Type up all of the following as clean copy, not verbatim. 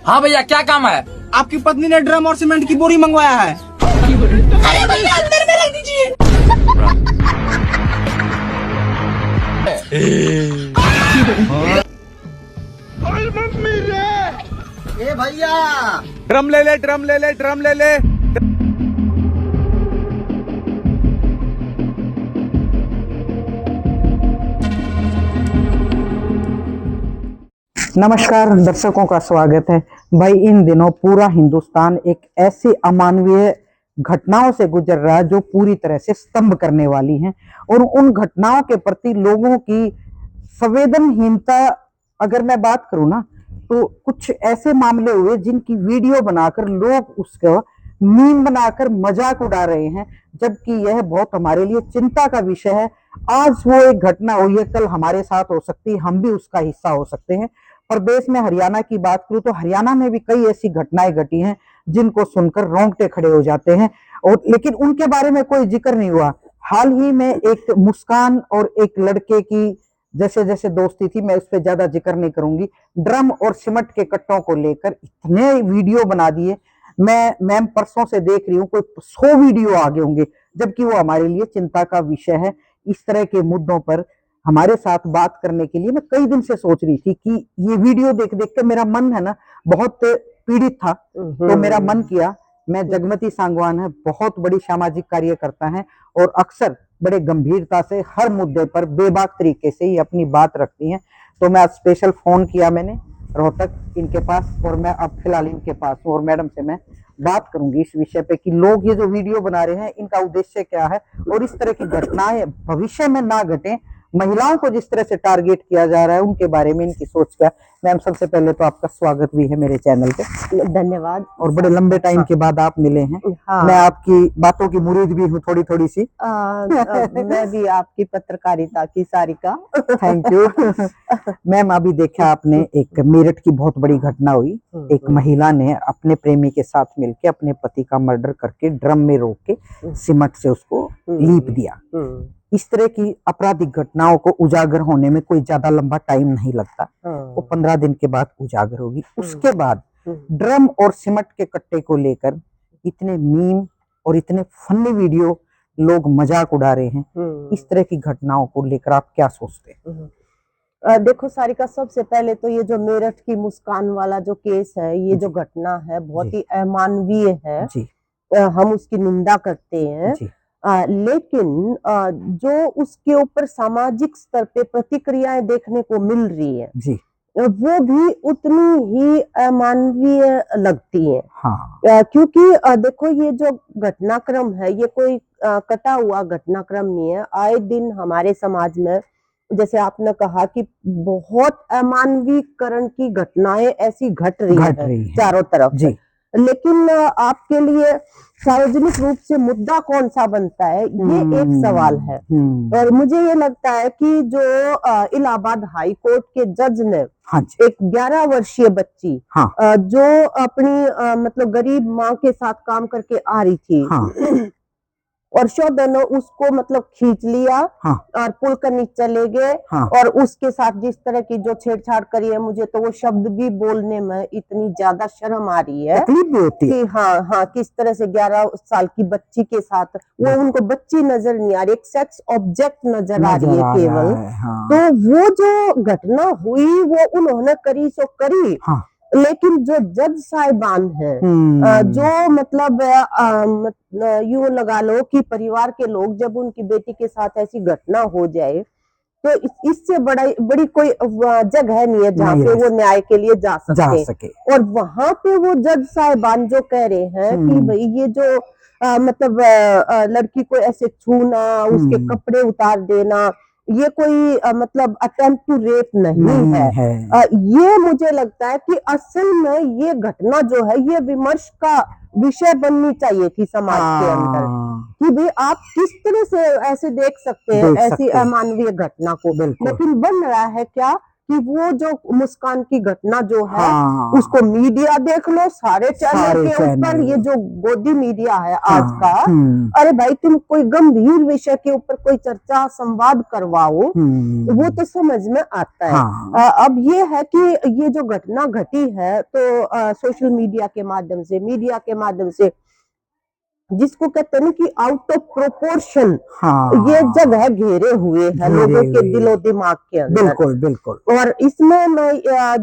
हाँ भैया, क्या काम है? आपकी पत्नी ने ड्रम और सीमेंट की बोरी मंगवाया है। अरे भैया अंदर में रख दीजिए। ए भैया, ड्रम ले ले, ड्रम ले ले, ड्रम ले ले। नमस्कार दर्शकों का स्वागत है। भाई इन दिनों पूरा हिंदुस्तान एक ऐसी अमानवीय घटनाओं से गुजर रहा है जो पूरी तरह से स्तंभ करने वाली हैं, और उन घटनाओं के प्रति लोगों की संवेदनहीनता अगर मैं बात करूं ना, तो कुछ ऐसे मामले हुए जिनकी वीडियो बनाकर लोग उसका मीम बनाकर मजाक उड़ा रहे हैं, जबकि यह बहुत हमारे लिए चिंता का विषय है। आज वो एक घटना हुई है, कल हमारे साथ हो सकती है, हम भी उसका हिस्सा हो सकते हैं। प्रदेश में हरियाणा की बात करूं तो हरियाणा में भी कई ऐसी घटनाएं घटी हैं जिनको सुनकर रोंगटे खड़े हो जाते हैं, और लेकिन उनके बारे में कोई जिक्र नहीं हुआ। हाल ही में एक मुस्कान और एक लड़के की जैसे जैसे दोस्ती थी, मैं उस पर ज्यादा जिक्र नहीं करूंगी। ड्रम और सीमेंट के कट्टों को लेकर इतने वीडियो बना दिए, मैम परसों से देख रही हूँ कोई 100 वीडियो आगे होंगे, जबकि वो हमारे लिए चिंता का विषय है। इस तरह के मुद्दों पर हमारे साथ बात करने के लिए मैं कई दिन से सोच रही थी कि ये वीडियो देख देख के मेरा मन है ना बहुत पीड़ित था, तो मेरा मन किया। मैं जगमती सांगवान है, बहुत बड़ी सामाजिक कार्यकर्ता है, और अक्सर बड़े गंभीरता से हर मुद्दे पर बेबाक तरीके से ही अपनी बात रखती हैं। तो मैं आज स्पेशल फोन किया मैंने रोहतक इनके पास, और मैं अब फिलहाल इनके पास हूँ, और मैडम से मैं बात करूंगी इस विषय पे कि लोग ये जो वीडियो बना रहे हैं इनका उद्देश्य क्या है, और इस तरह की घटनाएं भविष्य में ना घटे। महिलाओं को जिस तरह से टारगेट किया जा रहा है उनके बारे में इनकी सोच क्या। मैम सबसे पहले तो आपका स्वागत भी है मेरे चैनल पे। धन्यवाद। और बड़े लंबे टाइम के बाद आप मिले हैं। हाँ। मैं आपकी बातों की मुरीद भी हूँ थोड़ी थोड़ी सी। मैं भी आपकी पत्रकारिता की सारिका। Thank you. मैम अभी देखा आपने एक मेरठ की बहुत बड़ी घटना हुई, एक महिला ने अपने प्रेमी के साथ मिलकर अपने पति का मर्डर करके ड्रम में रोक के सीमेंट से उसको लीप दिया। इस तरह की आपराधिक घटनाओं को उजागर होने में कोई ज्यादा लंबा टाइम नहीं लगता, वो 15 दिन के बाद उजागर होगी। उसके बाद ड्रम और सीमेंट के कट्टे को लेकर इतने मीम और इतने फनी वीडियो लोग मजाक उड़ा रहे हैं। इस तरह की घटनाओं को लेकर आप क्या सोचते हैं? देखो सारिका, सबसे पहले तो ये जो मेरठ की मुस्कान वाला जो केस है, ये जो घटना है बहुत ही अमानवीय है जी। हम उसकी निंदा करते हैं जी। लेकिन जो उसके ऊपर सामाजिक स्तर पे प्रतिक्रियाएं देखने को मिल रही है जी, वो भी उतनी ही अमानवीय लगती है। हाँ। क्योंकि देखो ये जो घटनाक्रम है ये कोई कटा हुआ घटनाक्रम नहीं है। आए दिन हमारे समाज में, जैसे आपने कहा कि बहुत अमानवीकरण की घटनाएं ऐसी घट रही है चारों तरफ जी। लेकिन आपके लिए सार्वजनिक रूप से मुद्दा कौन सा बनता है, ये एक सवाल है। और मुझे ये लगता है कि जो इलाहाबाद हाई कोर्ट के जज ने एक 11 वर्षीय बच्ची जो अपनी मतलब गरीब माँ के साथ काम करके आ रही थी, और शोधनों उसको मतलब खींच लिया और पुल के नीचे ले गए, और उसके साथ जिस तरह की जो छेड़छाड़ करी है, मुझे तो वो शब्द भी बोलने में इतनी ज्यादा शर्म आ रही है कि हाँ, किस तरह से 11 साल की बच्ची के साथ वो, उनको बच्ची नजर नहीं आ रही, एक सेक्स ऑब्जेक्ट नजर आ रही है केवल। तो वो जो घटना हुई वो उन्होंने करी सो करी, लेकिन जो जज साहिबान है, जो मतलब यूं लगा लो कि परिवार के लोग जब उनकी बेटी के साथ ऐसी घटना हो जाए तो इससे बड़ी कोई जगह नहीं है जहाँ पे वो न्याय के लिए जा सके। और वहां पे वो जज साहिबान जो कह रहे हैं कि भाई ये जो मतलब लड़की को ऐसे छूना, उसके कपड़े उतार देना, ये कोई मतलब अटेम्प्ट टू रेप नहीं है। ये मुझे लगता है कि असल में ये घटना जो है ये विमर्श का विषय बननी चाहिए थी समाज के अंदर, कि भाई आप किस तरह से ऐसे देख सकते हैं ऐसी अमानवीय घटना को। लेकिन बन रहा है क्या कि वो जो मुस्कान की घटना जो है हाँ, उसको मीडिया देख लो, सारे चैनल सारे के ऊपर, चैनल। ये जो गोदी मीडिया है हाँ, आज का, अरे भाई तुम कोई गंभीर विषय के ऊपर कोई चर्चा संवाद करवाओ, वो तो समझ में आता है। हाँ, अब ये है कि ये जो घटना घटी है तो सोशल मीडिया के माध्यम से, मीडिया के माध्यम से, जिसको कहते हैं ना कि आउट ऑफ प्रोपोर्शन हाँ, ये जगह घेरे हुए है लोगों के दिलो दिमाग के अंदर। बिल्कुल बिल्कुल। और इसमें मैं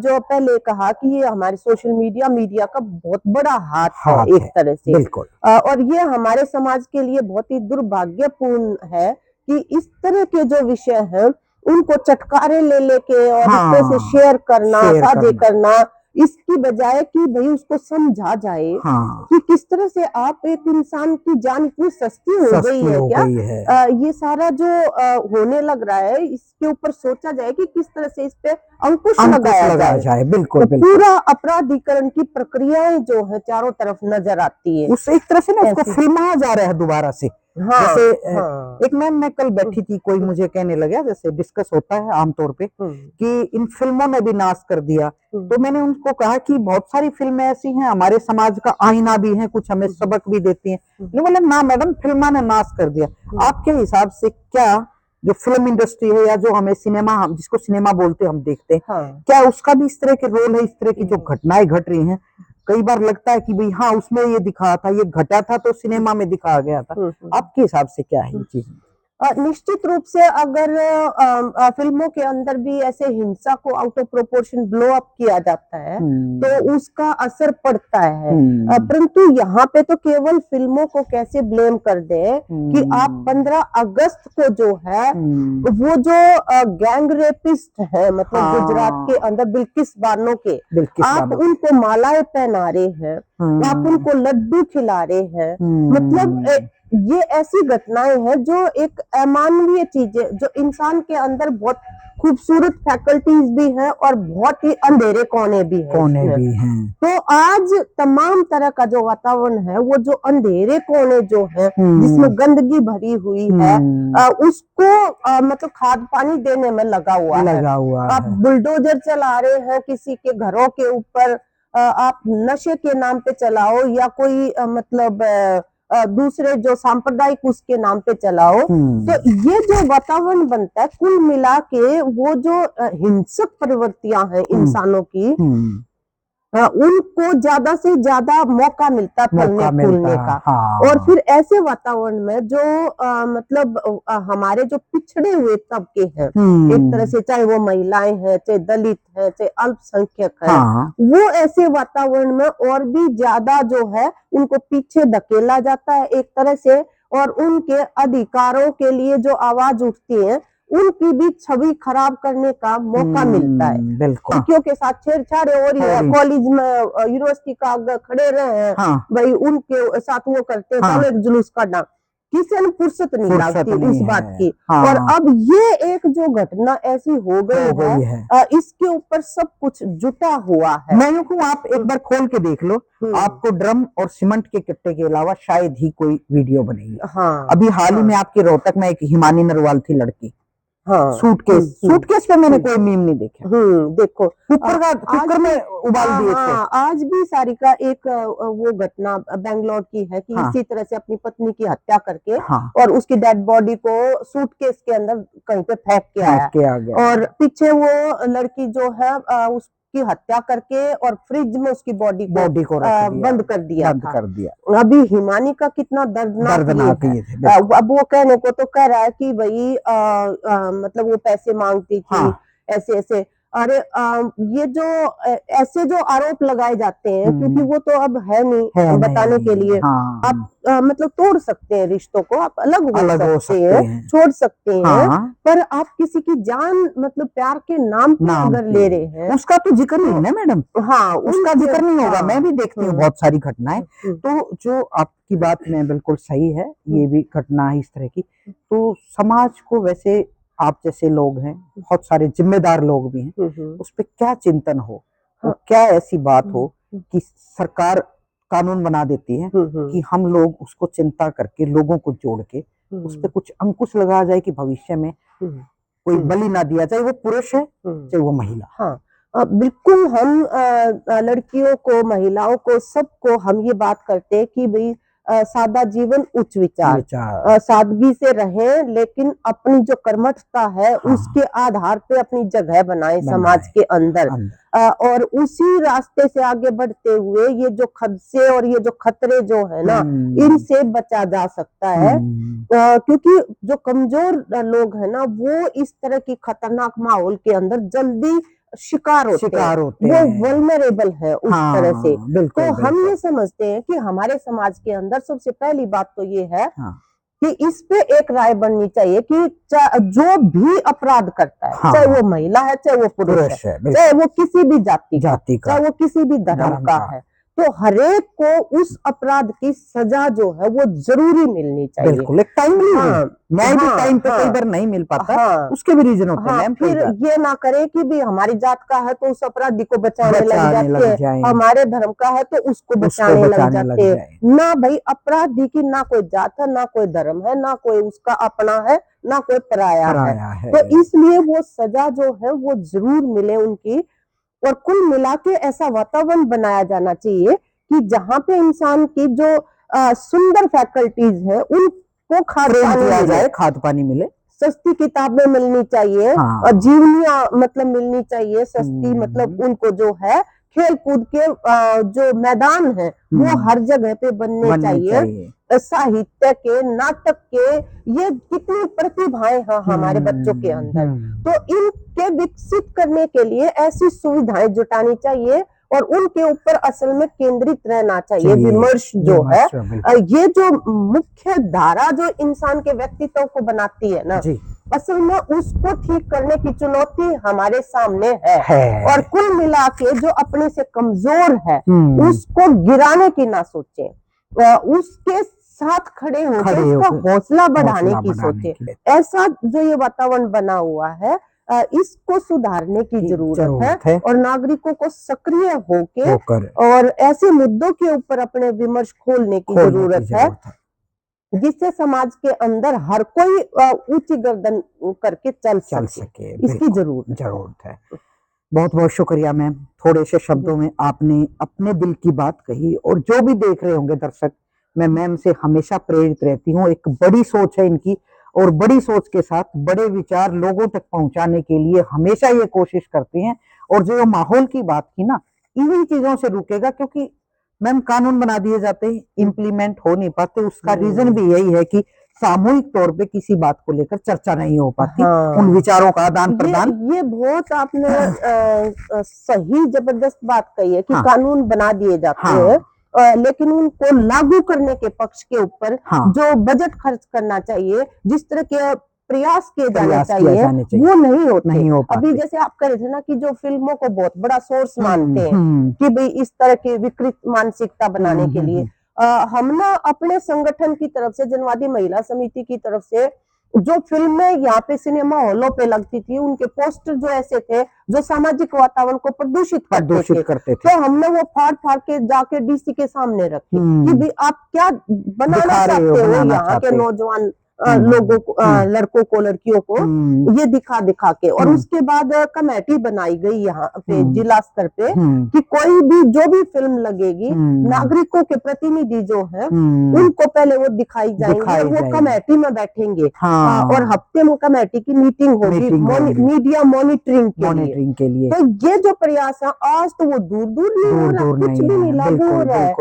जो पहले कहा कि ये हमारे सोशल मीडिया का बहुत बड़ा हाथ है एक तरह से, बिल्कुल। और ये हमारे समाज के लिए बहुत ही दुर्भाग्यपूर्ण है कि इस तरह के जो विषय हैं उनको चटकारे ले लेके और इस तरह से शेयर करना, साझे करना, इसकी बजाय कि भाई उसको समझा जाए कि किस तरह से आप एक इंसान की जान इतनी सस्ती हो गई है क्या, ये सारा जो होने लग रहा है इसके ऊपर सोचा जाए कि किस तरह से इस पे अंकुश लगाया जाए। बिल्कुल, तो पूरा अपराधीकरण की प्रक्रियाएं जो है चारों तरफ नजर आती है, उस एक तरह से ना उसको फिल्माया जा रहा है दोबारा से। जैसे एक मैम मैं कल बैठी थी, कोई मुझे कहने लगा, जैसे डिस्कस होता है आमतौर पे कि इन फिल्मों ने भी नाश कर दिया, तो मैंने उनको कहा कि बहुत सारी फिल्में ऐसी हैं हमारे समाज का आईना भी है, कुछ हमें सबक भी देती हैं। बोले ना मैडम, फिल्मा ने नाश कर दिया। आपके हिसाब से क्या जो फिल्म इंडस्ट्री है या जो हमें सिनेमा, हम जिसको सिनेमा बोलते हम देखते हैं, क्या उसका भी इस तरह के रोल है? इस तरह की जो घटनाएं घट रही हैं, कई बार लगता है कि भाई हाँ उसमें ये दिखाया था, ये घटा था तो सिनेमा में दिखाया गया था। आपके हिसाब से क्या है ये चीज? निश्चित रूप से अगर फिल्मों के अंदर भी ऐसे हिंसा को out of proportion blow up किया जाता है तो उसका असर पड़ता है, परंतु यहाँ पे तो केवल फिल्मों को कैसे ब्लेम कर दे कि आप 15 अगस्त को जो है वो जो गैंग रेपिस्ट है, मतलब गुजरात के अंदर बिल्किस बानो के, आप उनको मालाएं पहना रहे हैं, आप उनको लड्डू खिला रहे हैं, मतलब ये ऐसी घटनाएं हैं जो एक अमानवीय चीजें, जो इंसान के अंदर बहुत खूबसूरत फैकल्टीज भी हैं और बहुत ही अंधेरे कोने भी हैं। तो आज तमाम तरह का जो वातावरण है, वो जो अंधेरे कोने जो है जिसमें गंदगी भरी हुई है, उसको मतलब खाद पानी देने में लगा हुआ है। आप बुलडोजर चला रहे हैं किसी के घरों के ऊपर, आप नशे के नाम पे चलाओ या कोई मतलब दूसरे जो सांप्रदायिक उसके नाम पे चलाओ, तो ये जो वातावरण बनता है कुल मिला के, वो जो हिंसक प्रवृत्तियां हैं इंसानों की, उनको ज्यादा से ज्यादा मौका मिलता है फलने फूलने का। और फिर ऐसे वातावरण में जो मतलब हमारे जो पिछड़े हुए तबके हैं एक तरह से, चाहे वो महिलाएं हैं, चाहे दलित है, चाहे अल्पसंख्यक है, वो ऐसे वातावरण में और भी ज्यादा जो है उनको पीछे धकेला जाता है एक तरह से, और उनके अधिकारों के लिए जो आवाज उठती है उनकी भी छवि खराब करने का मौका मिलता है। लड़कियों के साथ छेड़छाड़ हो रही है, कॉलेज में यूनिवर्सिटी का खड़े रहे हैं, भाई उनके साथ वो करते हैं, चलो एक जुलूस काटना, किसी ने फुर्सत नहीं लगती उस बात की। और अब ये एक जो घटना ऐसी हो गई है, इसके ऊपर सब कुछ जुटा हुआ है। मैं यूं कहूं, आप एक बार खोल के देख लो, आपको ड्रम और सीमेंट के कट्टे के अलावा शायद ही कोई वीडियो बनेगी। अभी हाल ही में आपके रोहतक में एक हिमानी नरवाल थी लड़की, सूटकेस पे मैंने कोई मीम नहीं देखा। देखो कुकर में उबाल दिए थे। आज भी सारिका एक वो घटना बेंगलोर की है कि इसी तरह से अपनी पत्नी की हत्या करके और उसकी डेड बॉडी को सूटकेस के अंदर कहीं पे फेंक के आया, और पीछे वो लड़की जो है उसकी हत्या करके और फ्रिज में उसकी बॉडी को बंद कर दिया। अभी हिमानी का कितना दर्दनाक है। अब वो कहने को तो कह रहा है कि भाई मतलब वो पैसे मांगती थी, ऐसे ऐसे। अरे ये जो ऐसे जो आरोप लगाए जाते हैं, क्योंकि वो तो अब है नहीं बताने के लिए, आप मतलब तोड़ सकते हैं रिश्तों को, आप अलग हो सकते हैं, छोड़ सकते हैं, पर आप किसी की जान मतलब प्यार के नाम पे अगर ले रहे हैं, उसका तो जिक्र नहीं है ना मैडम। उसका जिक्र नहीं होगा। मैं भी देखती हूँ बहुत सारी घटनाएं, तो जो आपकी बात में बिल्कुल सही है, ये भी घटना है इस तरह की। तो समाज को वैसे आप जैसे लोग हैं, बहुत सारे जिम्मेदार लोग भी हैं, उस पर क्या चिंतन हो, क्या ऐसी बात हो कि सरकार कानून बना देती है कि हम लोग उसको चिंता करके लोगों को जोड़ के उस पर कुछ अंकुश लगाया जाए कि भविष्य में कोई बलि ना दिया, चाहे वो पुरुष है चाहे वो महिला। हाँ, बिल्कुल हम लड़कियों को, महिलाओं को, सबको हम ये बात करते हैं कि भाई सादा जीवन उच्च विचार, सादगी से रहें, लेकिन अपनी जो कर्मठता है उसके आधार पे अपनी जगह बनाएं समाज के अंदर। और उसी रास्ते से आगे बढ़ते हुए ये जो खदशे और ये जो खतरे जो है ना, इनसे बचा जा सकता है। क्योंकि जो कमजोर लोग हैं ना, वो इस तरह की खतरनाक माहौल के अंदर जल्दी शिकार होते हैं। वो वल्नरेबल है उस तरह से। तो हम ये समझते हैं कि हमारे समाज के अंदर सबसे पहली बात तो ये है कि इस पे एक राय बननी चाहिए कि जो भी अपराध करता है, चाहे वो महिला है चाहे वो पुरुष है, चाहे वो किसी भी जाति का, चाहे वो किसी भी धर्म का है, तो हरेक को उस अपराध की सजा जो है वो जरूरी मिलनी चाहिए। बिल्कुल, एक टाइमली न्याय भी टाइम पे कई बार नहीं मिल पाता, उसके भी रीजन होते हैं। फिर ये ना करे कि भी हमारी जात का है तो उस अपराधी को बचाने लग जाते हैं, हमारे धर्म का है तो उसको बचाने लग जाते हैं। ना भाई, अपराधी की ना कोई जात है, ना कोई धर्म है, ना कोई उसका अपना है, ना कोई पराया है। तो इसलिए वो सजा जो है वो जरूर मिले उनकी। और कुल मिला के ऐसा वातावरण बनाया जाना चाहिए कि जहाँ पे इंसान की जो सुंदर फैकल्टीज है उनको खाद पानी मिले, सस्ती किताबें मिलनी चाहिए, और जीवनियां मतलब मिलनी चाहिए सस्ती, मतलब उनको जो है खेल कूद के जो मैदान है वो हर जगह पे बनने चाहिए। साहित्य के, नाटक के, ये कितनी प्रतिभाएं हैं हमारे बच्चों के अंदर, तो इनके विकसित करने के लिए ऐसी सुविधाएं जुटानी चाहिए और उनके ऊपर असल में केंद्रित रहना चाहिए विमर्श जो है। ये जो मुख्य धारा जो इंसान के व्यक्तित्व को बनाती है ना, असल में उसको ठीक करने की चुनौती हमारे सामने है। और कुल मिला के जो अपने से कमजोर है उसको गिराने की ना सोचे, उसके साथ खड़े होकर उसका हौसला बढ़ाने की सोचे। ऐसा जो ये वातावरण बना हुआ है, इसको सुधारने की जरूरत है और नागरिकों को सक्रिय होकर और ऐसे मुद्दों के ऊपर अपने विमर्श खोलने की जरूरत है जिससे समाज के अंदर हर कोई ऊंची गर्दन करके चल सके। इसकी जरूरत है। बहुत बहुत शुक्रिया मैम, थोड़े से शब्दों में आपने अपने दिल की बात कही। और जो भी देख रहे होंगे दर्शक, मैं मैम से हमेशा प्रेरित रहती हूँ। एक बड़ी सोच है इनकी और बड़ी सोच के साथ बड़े विचार लोगों तक पहुंचाने के लिए हमेशा ये कोशिश करती हैं। और जो माहौल की बात की ना, इन्हीं चीजों से रुकेगा, क्योंकि मैम कानून बना दिए जाते हैं, इम्प्लीमेंट हो नहीं पाते। उसका रीजन भी यही है कि सामूहिक तौर पे किसी बात को लेकर चर्चा नहीं हो पाती, उन विचारों का आदान प्रदान। ये बहुत आपने सही जबरदस्त बात कही है कि कानून बना दिए जाते हैं, लेकिन उनको लागू करने के पक्ष के ऊपर जो बजट खर्च करना चाहिए, जिस तरह के प्रयास किए जाने चाहिए वो नहीं होते। अभी जैसे आप कह रहे थे ना कि जो फिल्मों को बहुत बड़ा सोर्स मानते हैं कि भाई इस तरह की विकृत मानसिकता बनाने के लिए, हम ना अपने संगठन की तरफ से, जनवादी महिला समिति की तरफ से, जो फिल्में यहाँ पे सिनेमा हॉलों पे लगती थी, उनके पोस्टर जो ऐसे थे जो सामाजिक वातावरण को प्रदूषित करते थे, तो हमने वो फाड़ फाड़ के जाके डीसी के सामने रखे कि भाई आप क्या बनाना चाहते हो यहाँ के नौजवान लोगों को, लड़कों को, लड़कियों को, ये दिखा के। और उसके बाद कमेटी बनाई गई यहाँ पे जिला स्तर पे कि कोई भी जो भी फिल्म लगेगी, नागरिकों के प्रतिनिधि जो है उनको पहले वो दिखाई जाएंगे, वो कमेटी में बैठेंगे और हफ्ते में कमेटी की मीटिंग होगी मीडिया मॉनिटरिंग के लिए। तो ये जो प्रयास है आज तो वो दूर दूर नहीं हो रहा, कुछ भी नहीं लागू हो रहा है।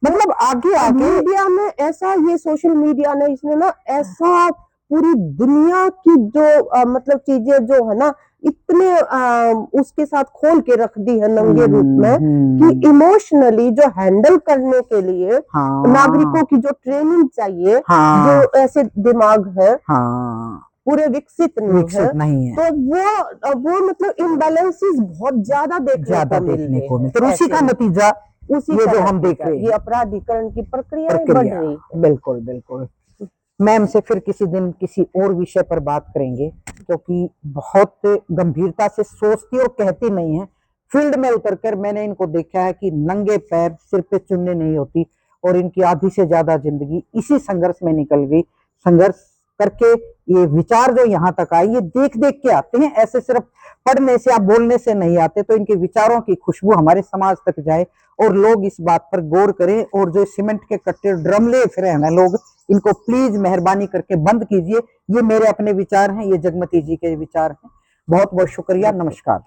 मतलब आगे मीडिया में ऐसा, ये सोशल मीडिया ने, इसने ना ऐसा पूरी दुनिया की जो मतलब चीजें जो है ना, इतने उसके साथ खोल के रख दी है नंगे रूप में कि इमोशनली जो हैंडल करने के लिए नागरिकों की जो ट्रेनिंग चाहिए, जो ऐसे दिमाग है पूरे विकसित नहीं है, तो वो मतलब इम्बैलेंसेस बहुत ज्यादा देखने को मिलते हैं। उसी का नतीजा ये जो हम देख रहे हैं, ये अपराधीकरण की प्रक्रिया बढ़ रही है। बिल्कुल बिल्कुल। मैम से फिर किसी दिन किसी और विषय पर बात करेंगे, क्योंकि बहुत गंभीरता से सोचती और कहती नहीं है। फील्ड में उतरकर मैंने इनको देखा है कि नंगे पैर सिर पे चुन्नी नहीं होती, और इनकी आधी से ज्यादा जिंदगी इसी संघर्ष में निकल गई। संघर्ष करके ये विचार जो यहाँ तक आए ये देख देख के आते हैं, ऐसे सिर्फ पढ़ने से या बोलने से नहीं आते। तो इनके विचारों की खुशबू हमारे समाज तक जाए और लोग इस बात पर गौर करें। और जो सीमेंट के कट्टे ड्रम ले फिर है ना लोग, इनको प्लीज मेहरबानी करके बंद कीजिए। ये मेरे अपने विचार हैं, ये जगमती जी के विचार हैं। बहुत बहुत शुक्रिया, नमस्कार।